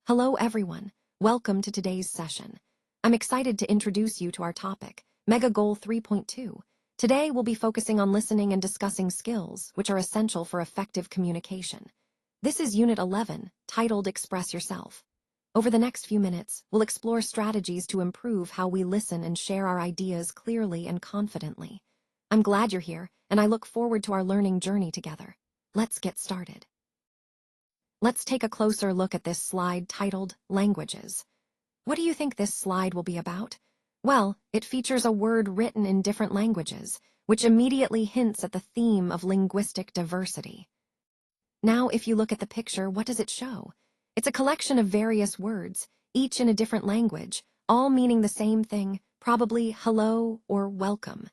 Hello everyone, welcome to today's session. I'm excited to introduce you to our topic, Mega Goal 3.2. Today we'll be focusing on listening and discussing skills, which are essential for effective communication. This is Unit 11, titled Express Yourself. Over the next few minutes, we'll explore strategies to improve how we listen and share our ideas clearly and confidently. I'm glad you're here, and I look forward to our learning journey together. Let's get started. Let's take a closer look at this slide titled Languages. What do you think this slide will be about? Well, it features a word written in different languages, which immediately hints at the theme of linguistic diversity. Now, if you look at the picture, what does it show? It's a collection of various words, each in a different language, all meaning the same thing, probably hello or welcome.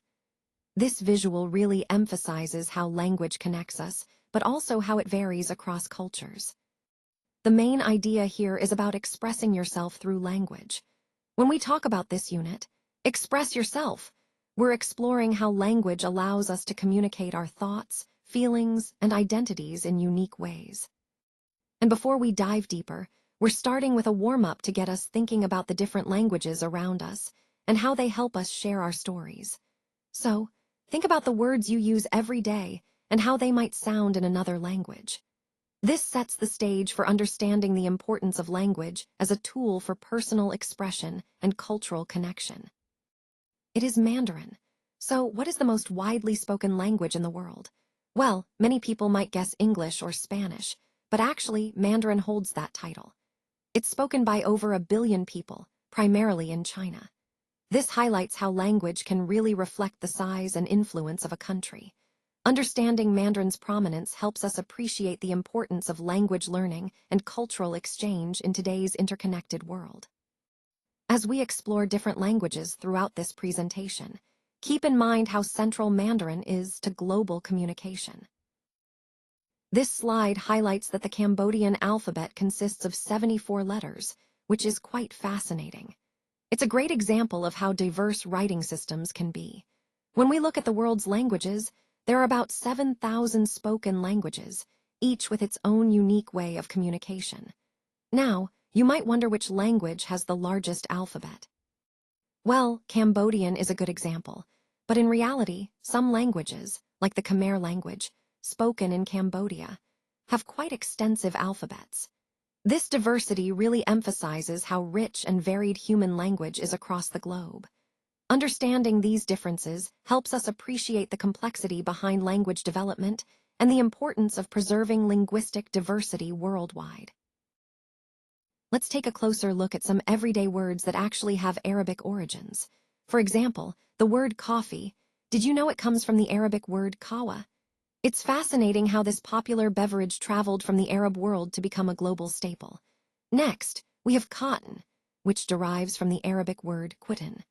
This visual really emphasizes how language connects us, but also how it varies across cultures. The main idea here is about expressing yourself through language. When we talk about this unit, express yourself, we're exploring how language allows us to communicate our thoughts, feelings, and identities in unique ways. And before we dive deeper, we're starting with a warm-up to get us thinking about the different languages around us and how they help us share our stories. So, think about the words you use every day and how they might sound in another language. This sets the stage for understanding the importance of language as a tool for personal expression and cultural connection. It is Mandarin. So, what is the most widely spoken language in the world? Well, many people might guess English or Spanish, but actually, Mandarin holds that title. It's spoken by over 1 billion people, primarily in China. This highlights how language can really reflect the size and influence of a country. Understanding Mandarin's prominence helps us appreciate the importance of language learning and cultural exchange in today's interconnected world. As we explore different languages throughout this presentation, keep in mind how central Mandarin is to global communication. This slide highlights that the Cambodian alphabet consists of 74 letters, which is quite fascinating. It's a great example of how diverse writing systems can be. When we look at the world's languages, there are about 7,000 spoken languages, each with its own unique way of communication. Now, you might wonder which language has the largest alphabet. Well, Cambodian is a good example, but in reality, some languages, like the Khmer language, spoken in Cambodia, have quite extensive alphabets. This diversity really emphasizes how rich and varied human language is across the globe. Understanding these differences helps us appreciate the complexity behind language development and the importance of preserving linguistic diversity worldwide. Let's take a closer look at some everyday words that actually have Arabic origins. For example, the word coffee. Did you know it comes from the Arabic word kawa? It's fascinating how this popular beverage traveled from the Arab world to become a global staple. Next, we have cotton, which derives from the Arabic word quittan.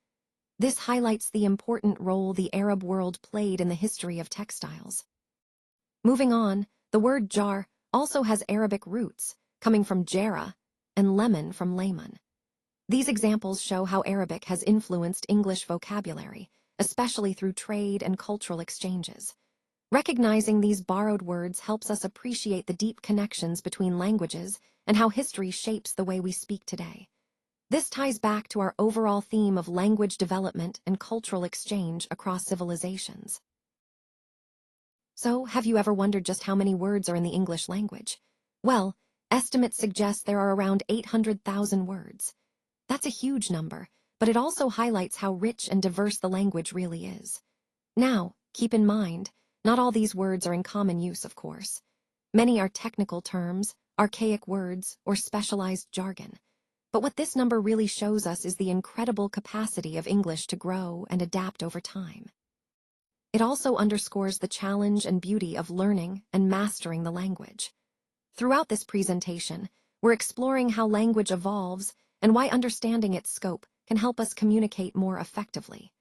This highlights the important role the Arab world played in the history of textiles. Moving on, the word jar also has Arabic roots, coming from jara, and lemon from lemon. These examples show how Arabic has influenced English vocabulary, especially through trade and cultural exchanges. Recognizing these borrowed words helps us appreciate the deep connections between languages and how history shapes the way we speak today. This ties back to our overall theme of language development and cultural exchange across civilizations. So, have you ever wondered just how many words are in the English language? Well, estimates suggest there are around 800,000 words. That's a huge number, but it also highlights how rich and diverse the language really is. Now, keep in mind, not all these words are in common use, of course. Many are technical terms, archaic words, or specialized jargon. But what this number really shows us is the incredible capacity of English to grow and adapt over time. It also underscores the challenge and beauty of learning and mastering the language. Throughout this presentation, we're exploring how language evolves and why understanding its scope can help us communicate more effectively.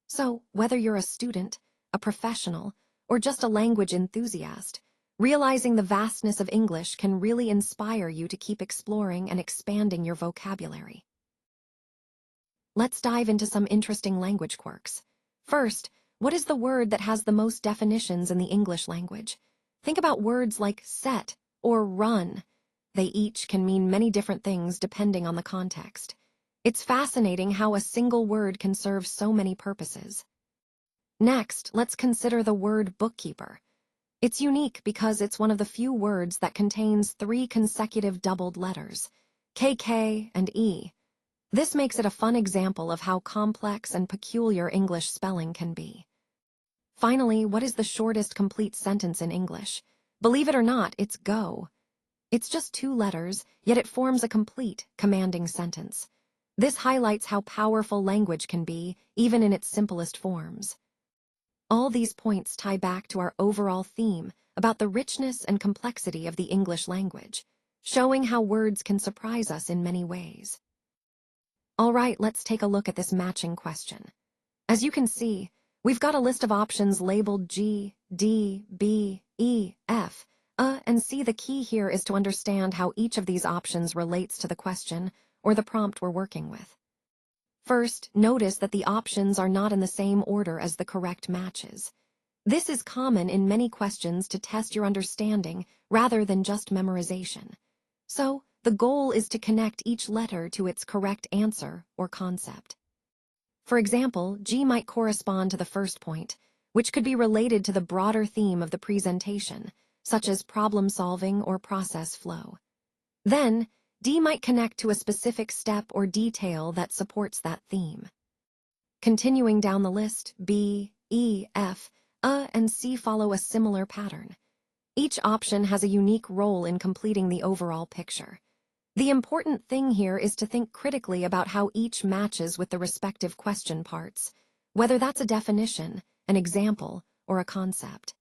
So, whether you're a student, a professional, or just a language enthusiast, realizing the vastness of English can really inspire you to keep exploring and expanding your vocabulary. Let's dive into some interesting language quirks. First, what is the word that has the most definitions in the English language? Think about words like set or run. They each can mean many different things depending on the context. It's fascinating how a single word can serve so many purposes. Next, let's consider the word bookkeeper. It's unique because it's one of the few words that contains 3 consecutive doubled letters, KK and E. This makes it a fun example of how complex and peculiar English spelling can be. Finally, what is the shortest complete sentence in English? Believe it or not, it's go. It's just 2 letters, yet it forms a complete, commanding sentence. This highlights how powerful language can be, even in its simplest forms. All these points tie back to our overall theme about the richness and complexity of the English language, showing how words can surprise us in many ways. All right, let's take a look at this matching question. As you can see, we've got a list of options labeled G, D, B, E, F, and C. The key here is to understand how each of these options relates to the question or the prompt we're working with. First, notice that the options are not in the same order as the correct matches. This is common in many questions to test your understanding rather than just memorization. So, the goal is to connect each letter to its correct answer or concept. For example, G might correspond to the first point, which could be related to the broader theme of the presentation, such as problem solving or process flow. Then, D might connect to a specific step or detail that supports that theme. Continuing down the list, B, E, F, and C follow a similar pattern. Each option has a unique role in completing the overall picture. The important thing here is to think critically about how each matches with the respective question parts, whether that's a definition, an example, or a concept.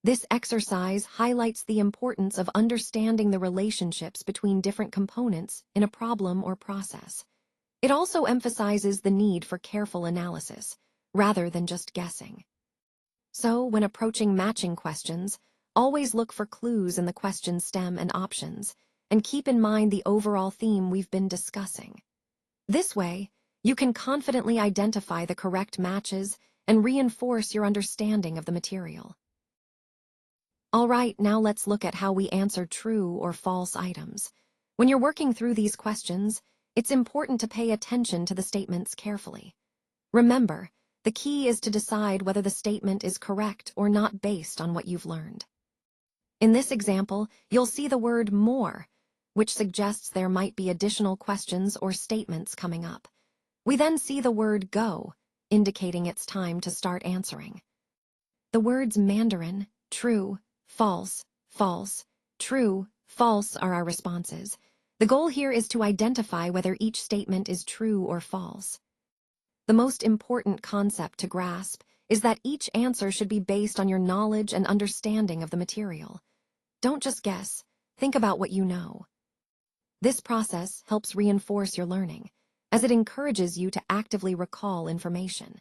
This exercise highlights the importance of understanding the relationships between different components in a problem or process. It also emphasizes the need for careful analysis, rather than just guessing. So, when approaching matching questions, always look for clues in the question stem and options, and keep in mind the overall theme we've been discussing. This way, you can confidently identify the correct matches and reinforce your understanding of the material. All right, now let's look at how we answer true or false items. When you're working through these questions, it's important to pay attention to the statements carefully. Remember, the key is to decide whether the statement is correct or not based on what you've learned. In this example, you'll see the word more, which suggests there might be additional questions or statements coming up. We then see the word go, indicating it's time to start answering. The words Mandarin, true, false, false, true, false are our responses. The goal here is to identify whether each statement is true or false. The most important concept to grasp is that each answer should be based on your knowledge and understanding of the material. Don't just guess, think about what you know. This process helps reinforce your learning, as it encourages you to actively recall information.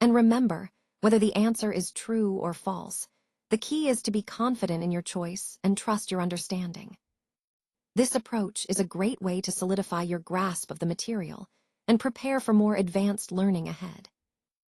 And remember, whether the answer is true or false, the key is to be confident in your choice and trust your understanding. This approach is a great way to solidify your grasp of the material and prepare for more advanced learning ahead.